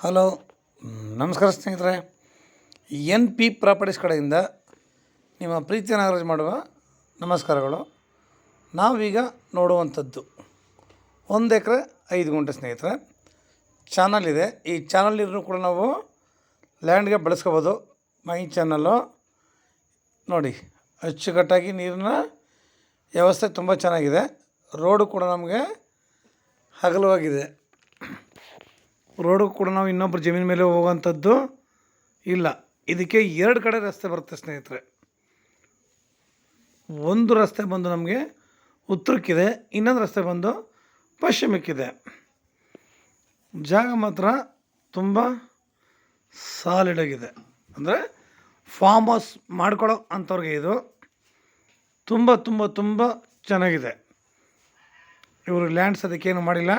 Hello, ನಮಸ್ಕಾರ ಸ್ನೇಹಿತರೆ. N P properties ಕಡೆಯಿಂದ ನಿಮ್ಮ ಪ್ರೀತಿಯ ನಾಗರಾಜ್ ಮಾಡುವ ನಮಸ್ಕಾರಗಳು. ನಾವೀಗ ನೋಡುವಂಥದ್ದು 1 ಎಕರೆ 5 ಗುಂಟೆ ಸ್ನೇಹಿತರೆ. ಚಾನಲ್ ಇದೆ. ಈ ಚಾನಲ್ ಕೂಡ ನಾವು ಲ್ಯಾಂಡ್ಗೆ ಬಳಸ್ಕೋಬೋದು. ಮೈ ಚಾನಲ್ಲು ನೋಡಿ, ಅಚ್ಚುಕಟ್ಟಾಗಿ ನೀರಿನ ವ್ಯವಸ್ಥೆ ತುಂಬ ಚೆನ್ನಾಗಿದೆ. ರೋಡು ಕೂಡ ನಮಗೆ ಅಗಲವಾಗಿದೆ. ರೋಡು ಕೂಡ ನಾವು ಇನ್ನೊಬ್ಬರು ಜಮೀನು ಮೇಲೆ ಹೋಗುವಂಥದ್ದು ಇಲ್ಲ. ಇದಕ್ಕೆ 2 ಕಡೆ ರಸ್ತೆ ಬರುತ್ತೆ ಸ್ನೇಹಿತರೆ. ಒಂದು ರಸ್ತೆ ಬಂದು ನಮಗೆ ಉತ್ತರಕ್ಕಿದೆ, ಇನ್ನೊಂದು ರಸ್ತೆ ಬಂದು ಪಶ್ಚಿಮಕ್ಕಿದೆ. ಜಾಗ ಮಾತ್ರ ತುಂಬ ಸಾಲಿಡಾಗಿದೆ. ಅಂದರೆ ಫಾರ್ಮ್ ಹೌಸ್ ಮಾಡ್ಕೊಳ್ಳೋ ಅಂಥವ್ರಿಗೆ ಇದು ತುಂಬ ತುಂಬ ತುಂಬ ಚೆನ್ನಾಗಿದೆ. ಇವರು ಲ್ಯಾಂಡ್ಸ್ ಅದಕ್ಕೇನು ಮಾಡಿಲ್ಲ.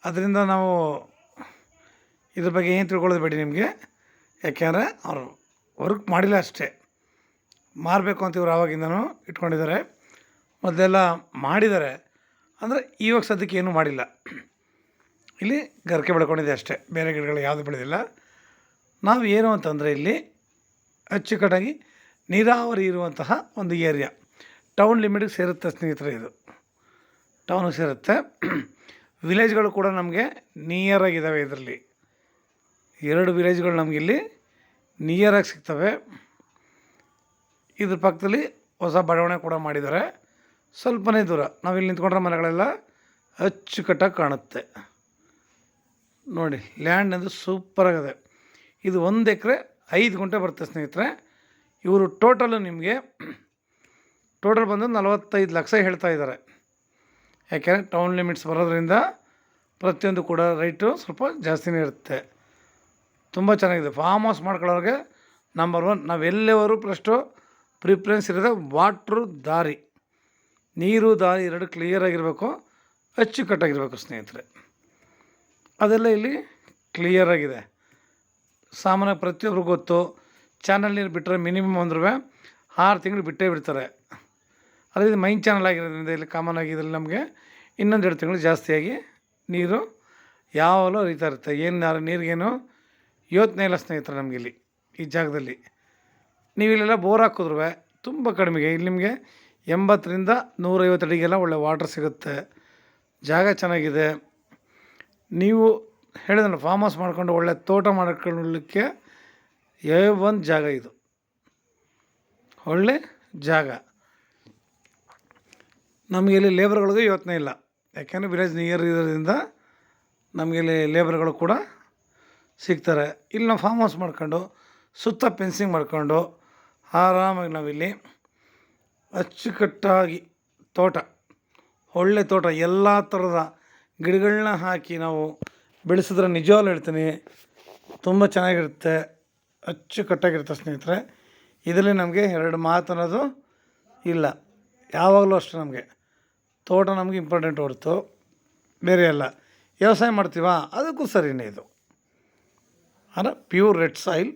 ಅದರಿಂದ ನಾವು ಇದ್ರ ಬಗ್ಗೆ ಏನು ತಿಳ್ಕೊಳ್ಳೋದು ಬೇಡಿ ನಿಮಗೆ. ಯಾಕೆಂದರೆ ಅವರು ವರ್ಕ್ ಮಾಡಿಲ್ಲ ಅಷ್ಟೇ. ಮಾರಬೇಕು ಅಂತ ಇವರು ಆವಾಗಿಂದನೂ ಇಟ್ಕೊಂಡಿದ್ದಾರೆ. ಮೊದಲೆಲ್ಲ ಮಾಡಿದ್ದಾರೆ, ಅಂದರೆ ಇವಾಗ ಸದ್ಯಕ್ಕೆ ಏನೂ ಮಾಡಿಲ್ಲ. ಇಲ್ಲಿ ಗರಿಕೆ ಬೆಳ್ಕೊಂಡಿದೆ ಅಷ್ಟೇ, ಬೇರೆ ಗಿಡಗಳು ಯಾವುದು ಬೆಳೆದಿಲ್ಲ. ನಾವು ಏನು ಅಂತಂದರೆ ಇಲ್ಲಿ ಅಚ್ಚುಕಟ್ಟಾಗಿ ನೀರಾವರಿ ಇರುವಂತಹ ಒಂದು ಏರಿಯಾ. ಟೌನ್ ಲಿಮಿಟಿಗೆ ಸೇರುತ್ತೆ ಸ್ನೇಹಿತರೆ. ಇದು ಟೌನಿಗೆ ಸೇರುತ್ತೆ. ವಿಲೇಜ್ಗಳು ಕೂಡ ನಮಗೆ ನಿಯರಾಗಿದ್ದಾವೆ. ಇದರಲ್ಲಿ 2 ವಿಲೇಜ್ಗಳು ನಮಗಿಲ್ಲಿ ನಿಯರಾಗಿ ಸಿಗ್ತವೆ. ಇದ್ರ ಪಕ್ಕದಲ್ಲಿ ಹೊಸ ಬಡಾವಣೆ ಕೂಡ ಮಾಡಿದ್ದಾರೆ. ಸ್ವಲ್ಪನೇ ದೂರ ನಾವಿಲ್ಲಿ ನಿಂತ್ಕೊಂಡ್ರೆ ಮನೆಗಳೆಲ್ಲ ಅಚ್ಚುಕಟ್ಟಾಗಿ ಕಾಣುತ್ತೆ. ನೋಡಿ, ಲ್ಯಾಂಡ್ ಅಂದರೆ ಸೂಪರಾಗಿದೆ. ಇದು 1 ಎಕರೆ 5 ಗುಂಟೆ ಬರುತ್ತೆ ಸ್ನೇಹಿತರೆ. ಇವರು ಟೋಟಲು ನಿಮಗೆ ಟೋಟಲ್ ಬಂದು 45 ಲಕ್ಷ ಹೇಳ್ತಾ ಇದ್ದಾರೆ. ಯಾಕೆಂದರೆ ಟೌನ್ ಲಿಮಿಟ್ಸ್ ಬರೋದ್ರಿಂದ ಪ್ರತಿಯೊಂದು ಕೂಡ ರೈಟು ಸ್ವಲ್ಪ ಜಾಸ್ತಿನೇ ಇರುತ್ತೆ. ತುಂಬ ಚೆನ್ನಾಗಿದೆ. ಫಾರ್ಮ್ ಹೌಸ್ ಮಾಡ್ಕೊಳ್ಳೋರಿಗೆ ನಂಬರ್ 1. ನಾವೆಲ್ಲೆವರು ಫಸ್ಟು ಪ್ರಿಫರೆನ್ಸ್ ಇರೋದೆ ವಾಟ್ರು, ದಾರಿ, ನೀರು ದಾರಿ 2 ಕ್ಲಿಯರಾಗಿರಬೇಕು, ಅಚ್ಚುಕಟ್ಟಾಗಿರಬೇಕು ಸ್ನೇಹಿತರೆ. ಅದೆಲ್ಲ ಇಲ್ಲಿ ಕ್ಲಿಯರಾಗಿದೆ. ಸಾಮಾನ್ಯ ಪ್ರತಿಯೊಬ್ಬರಿಗೂ ಗೊತ್ತು. ಚಾನಲ್ ನೀರು ಬಿಟ್ಟರೆ ಮಿನಿಮಮ್ ಅಂದ್ರೂ 6 ತಿಂಗಳು ಬಿಟ್ಟೇ ಬಿಡ್ತಾರೆ. ಅದೇ ಇದು ಮೈನ್ ಚಾನಲ್ ಆಗಿರೋದ್ರಿಂದ ಇಲ್ಲಿ ಕಾಮನ್ ಆಗಿ ಇದರಲ್ಲಿ ನಮಗೆ ಇನ್ನೊಂದು 2 ತಿಂಗಳು ಜಾಸ್ತಿಯಾಗಿ ನೀರು ಯಾವಾಗಲೂ ಹರಿತಾ ಇರುತ್ತೆ. ಏನು ನೀರಿಗೇನು ಯೋಚನೆ ಇಲ್ಲ ಸ್ನೇಹಿತರೆ ನಮಗಿಲ್ಲಿ ಈ ಜಾಗದಲ್ಲಿ. ನೀವು ಇಲ್ಲೆಲ್ಲ ಬೋರ್ ಹಾಕಿದ್ರೂ ತುಂಬ ಕಡಿಮೆಗೆ ಇಲ್ಲಿ ನಿಮಗೆ 80ರಿಂದ 150 ಅಡಿಗೆಲ್ಲ ಒಳ್ಳೆ ವಾಟ್ರ್ ಸಿಗುತ್ತೆ. ಜಾಗ ಚೆನ್ನಾಗಿದೆ. ನೀವು ಹೇಳಿದ್ರೆ ಫಾರ್ಮ್ ಹೌಸ್ ಮಾಡ್ಕೊಂಡು ಒಳ್ಳೆ ತೋಟ ಮಾಡ್ಕೊಳ್ಳಲಿಕ್ಕೆ ಒಂದು ಜಾಗ ಇದು ಒಳ್ಳೆ ಜಾಗ. ನಮಗಿಲ್ಲಿ ಲೇಬರ್ಗಳಿಗೂ ಯೋಚನೆ ಇಲ್ಲ. ಯಾಕೆಂದರೆ ವಿಲೇಜ್ ನಿಯರ್ ಇರೋದ್ರಿಂದ ನಮಗಿಲ್ಲಿ ಲೇಬರ್ಗಳು ಕೂಡ ಸಿಗ್ತಾರೆ. ಇಲ್ಲಿ ನಾವು ಫಾರ್ಮ್ ಹೌಸ್ ಮಾಡ್ಕೊಂಡು ಸುತ್ತ ಫೆನ್ಸಿಂಗ್ ಮಾಡ್ಕೊಂಡು ಆರಾಮಾಗಿ ನಾವಿಲ್ಲಿ ಅಚ್ಚುಕಟ್ಟಾಗಿ ತೋಟ, ಒಳ್ಳೆ ತೋಟ, ಎಲ್ಲ ಥರದ ಗಿಡಗಳನ್ನ ಹಾಕಿ ನಾವು ಬೆಳೆಸಿದ್ರೆ ನಿಜವಾಗ್ಲೂ ಹೇಳ್ತೀನಿ ತುಂಬ ಚೆನ್ನಾಗಿರುತ್ತೆ, ಅಚ್ಚುಕಟ್ಟಾಗಿರುತ್ತೆ ಸ್ನೇಹಿತರೆ. ಇದರಲ್ಲಿ ನಮಗೆ 2 ಮಾತನ್ನೋದು ಇಲ್ಲ. ಯಾವಾಗಲೂ ಅಷ್ಟೇ ನಮಗೆ ತೋಟ ನಮಗೆ ಇಂಪಾರ್ಟೆಂಟ್ ಹೊರತು ಬೇರೆ ಎಲ್ಲ. ವ್ಯವಸಾಯ ಮಾಡ್ತೀವ ಅದಕ್ಕೂ ಸರಿಯೇ ಇದು. ಅಂದರೆ ಪ್ಯೂರ್ ರೆಡ್ ಸಾಯಿಲ್.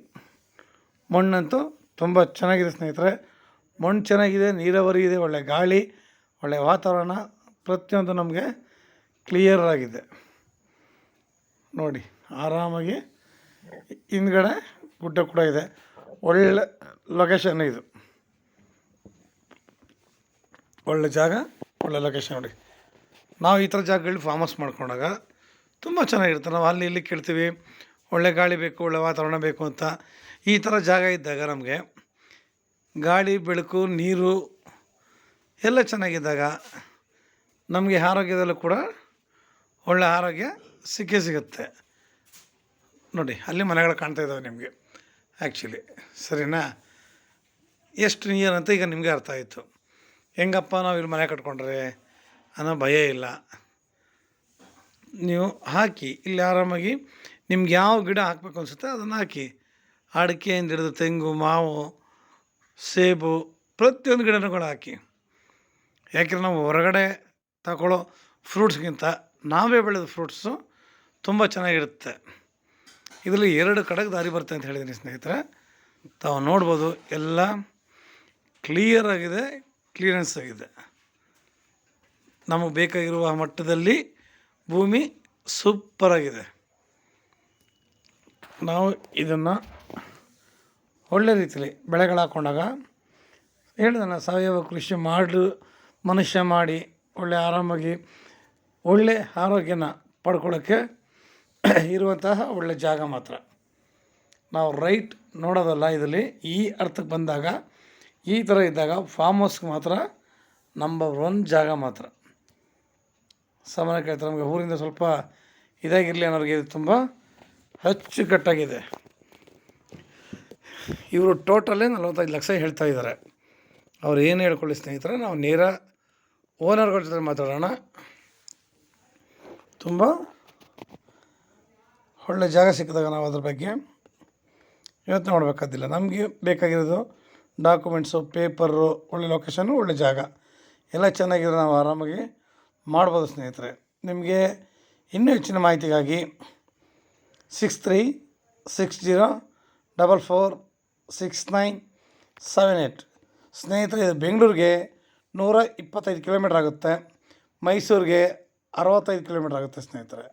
ಮಣ್ಣಂತೂ ತುಂಬ ಚೆನ್ನಾಗಿದೆ ಸ್ನೇಹಿತರೆ. ಮಣ್ಣು ಚೆನ್ನಾಗಿದೆ, ನೀರಾವರಿ ಇದೆ, ಒಳ್ಳೆ ಗಾಳಿ, ಒಳ್ಳೆ ವಾತಾವರಣ, ಪ್ರತಿಯೊಂದು ನಮಗೆ ಕ್ಲಿಯರ್ ಆಗಿದೆ. ನೋಡಿ, ಆರಾಮಾಗಿ ಹಿಂದ್ಗಡೆ ಗುಡ್ಡ ಕೂಡ ಇದೆ. ಒಳ್ಳೆ ಲೊಕೇಶನ್ ಇದು, ಒಳ್ಳೆ ಜಾಗ, ಒಳ್ಳೆ ಲೊಕೇಶನ್. ನೋಡಿ, ನಾವು ಈ ಥರ ಜಾಗಗಳಲ್ಲಿ ಫಾರ್ಮ್ ಹೌಸ್ ಮಾಡ್ಕೊಂಡಾಗ ತುಂಬ ಚೆನ್ನಾಗಿರುತ್ತೆ. ನಾವು ಅಲ್ಲಿ ಇಲ್ಲಿ ಕೇಳ್ತೀವಿ ಒಳ್ಳೆ ಗಾಳಿ ಬೇಕು, ಒಳ್ಳೆ ವಾತಾವರಣ ಬೇಕು ಅಂತ. ಈ ಥರ ಜಾಗ ಇದ್ದಾಗ ನಮಗೆ ಗಾಳಿ, ಬೆಳಕು, ನೀರು ಎಲ್ಲ ಚೆನ್ನಾಗಿದ್ದಾಗ ನಮಗೆ ಆರೋಗ್ಯದಲ್ಲೂ ಕೂಡ ಒಳ್ಳೆ ಆರೋಗ್ಯ ಸಿಕ್ಕೇ ಸಿಗುತ್ತೆ. ನೋಡಿ, ಅಲ್ಲಿ ಮನೆಗಳು ಕಾಣ್ತಾ ಇದ್ದಾವೆ ನಿಮಗೆ ಆ್ಯಕ್ಚುಲಿ. ಸರಿನಾ? ಎಷ್ಟು ನಿಯರ್ ಅಂತ ಈಗ ನಿಮಗೆ ಅರ್ಥ ಆಯಿತು. ಹೆಂಗಪ್ಪ ನಾವು ಇಲ್ಲಿ ಮನೆ ಕಟ್ಕೊಂಡ್ರೆ ಅನ್ನೋ ಭಯ ಇಲ್ಲ. ನೀವು ಹಾಕಿ ಇಲ್ಲಿ ಆರಾಮಾಗಿ ನಿಮ್ಗೆ ಯಾವ ಗಿಡ ಹಾಕಬೇಕು ಅನಿಸುತ್ತೆ ಅದನ್ನು ಹಾಕಿ. ಅಡಿಕೆಯಿಂದ ಹಿಡಿದು ತೆಂಗು, ಮಾವು, ಸೇಬು, ಪ್ರತಿಯೊಂದು ಗಿಡಗಳು ಹಾಕಿ. ಯಾಕೆಂದರೆ ನಾವು ಹೊರಗಡೆ ತಗೊಳ್ಳೋ ಫ್ರೂಟ್ಸ್ಗಿಂತ ನಾವೇ ಬೆಳೆದ ಫ್ರೂಟ್ಸು ತುಂಬ ಚೆನ್ನಾಗಿರುತ್ತೆ. ಇದರಲ್ಲಿ 2 ಕಡೆಗೆ ದಾರಿ ಬರುತ್ತೆ ಅಂತ ಹೇಳಿದ್ದೀನಿ ಸ್ನೇಹಿತರೆ. ತಾವು ನೋಡ್ಬೋದು, ಎಲ್ಲ ಕ್ಲಿಯರ್ ಆಗಿದೆ, ಕ್ಲಿಯರೆನ್ಸ್ ಆಗಿದೆ. ನಮಗೆ ಬೇಕಾಗಿರುವ ಮಟ್ಟದಲ್ಲಿ ಭೂಮಿ ಸೂಪರಾಗಿದೆ. ನಾವು ಇದನ್ನು ಒಳ್ಳೆ ರೀತಿಯಲ್ಲಿ ಬೆಳೆಗಳು ಹಾಕ್ಕೊಂಡಾಗ ಹೇಳಿದಲ್ಲ, ಸಾವಯವ ಕೃಷಿ ಮನುಷ್ಯ ಮಾಡಿ ಒಳ್ಳೆ ಆರಾಮಾಗಿ ಒಳ್ಳೆ ಆರೋಗ್ಯನ ಪಡ್ಕೊಳ್ಳೋಕ್ಕೆ ಇರುವಂತಹ ಒಳ್ಳೆ ಜಾಗ ಮಾತ್ರ. ನಾವು ರೈಟ್ ನೋಡೋದಲ್ಲ, ಇದರಲ್ಲಿ ಈ ಅರ್ಥಕ್ಕೆ ಬಂದಾಗ ಈ ಥರ ಇದ್ದಾಗ ಫಾರ್ಮ್ ಹೌಸ್ಗೆ ಮಾತ್ರ ನಂಬರ್ 1 ಜಾಗ ಮಾತ್ರ. ಸಾಮಾನ್ಯ ಕೇಳ್ತಾರೆ ನಮಗೆ ಊರಿಂದ ಸ್ವಲ್ಪ ಇದಾಗಿರಲಿ ಅನ್ನೋರಿಗೆ ಇದು ತುಂಬ ಅಚ್ಚುಕಟ್ಟಾಗಿದೆ. ಇವರು ಟೋಟಲ್ಲೇ 45 ಲಕ್ಷ ಹೇಳ್ತಾ ಇದ್ದಾರೆ. ಅವ್ರು ಏನು ಹೇಳ್ಕೊಳ್ಳಿ ಸ್ನೇಹಿತರೆ, ನಾವು ನೇರ ಓನರ್ಗಳ ಜೊತೆ ಮಾತಾಡೋಣ. ತುಂಬ ಒಳ್ಳೆ ಜಾಗ ಸಿಕ್ಕಿದಾಗ ನಾವು ಅದ್ರ ಬಗ್ಗೆ ಯೋಚನೆ ಮಾಡಬೇಕಾದಿಲ್ಲ. ನಮಗೆ ಬೇಕಾಗಿರೋದು ಡಾಕ್ಯುಮೆಂಟ್ಸು, ಪೇಪರು, ಒಳ್ಳೆ ಲೊಕೇಶನ್ನು, ಒಳ್ಳೆ ಜಾಗ ಎಲ್ಲ ಚೆನ್ನಾಗಿರೋ ನಾವು ಆರಾಮಾಗಿ ಮಾಡ್ಬೋದು ಸ್ನೇಹಿತರೆ. ನಿಮಗೆ ಇನ್ನೂ ಹೆಚ್ಚಿನ ಮಾಹಿತಿಗಾಗಿ 6360446978 ಸ್ನೇಹಿತರೆ. ಇದು ಬೆಂಗಳೂರಿಗೆ 125 ಕಿಲೋಮೀಟ್ರ್ ಆಗುತ್ತೆ, ಮೈಸೂರಿಗೆ 65 ಕಿಲೋಮೀಟ್ರ್ ಆಗುತ್ತೆ ಸ್ನೇಹಿತರೆ.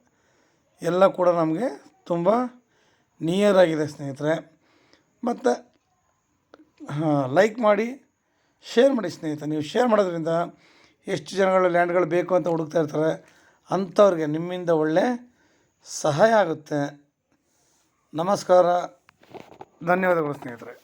ಎಲ್ಲ ಕೂಡ ನಮಗೆ ತುಂಬ ನಿಯರ್ ಆಗಿದೆ ಸ್ನೇಹಿತರೆ. ಮತ್ತು ಲೈಕ್ ಮಾಡಿ, ಶೇರ್ ಮಾಡಿ ಸ್ನೇಹಿತರೆ. ನೀವು ಶೇರ್ ಮಾಡೋದ್ರಿಂದ ಎಷ್ಟು ಜನಗಳು ಲ್ಯಾಂಡ್ಗಳು ಬೇಕು ಅಂತ ಹುಡುಕ್ತಾ ಇರ್ತಾರೆ, ಅಂಥವ್ರಿಗೆ ನಿಮ್ಮಿಂದ ಒಳ್ಳೆ ಸಹಾಯ ಆಗುತ್ತೆ. ನಮಸ್ಕಾರ, ಧನ್ಯವಾದಗಳು ಸ್ನೇಹಿತರೆ.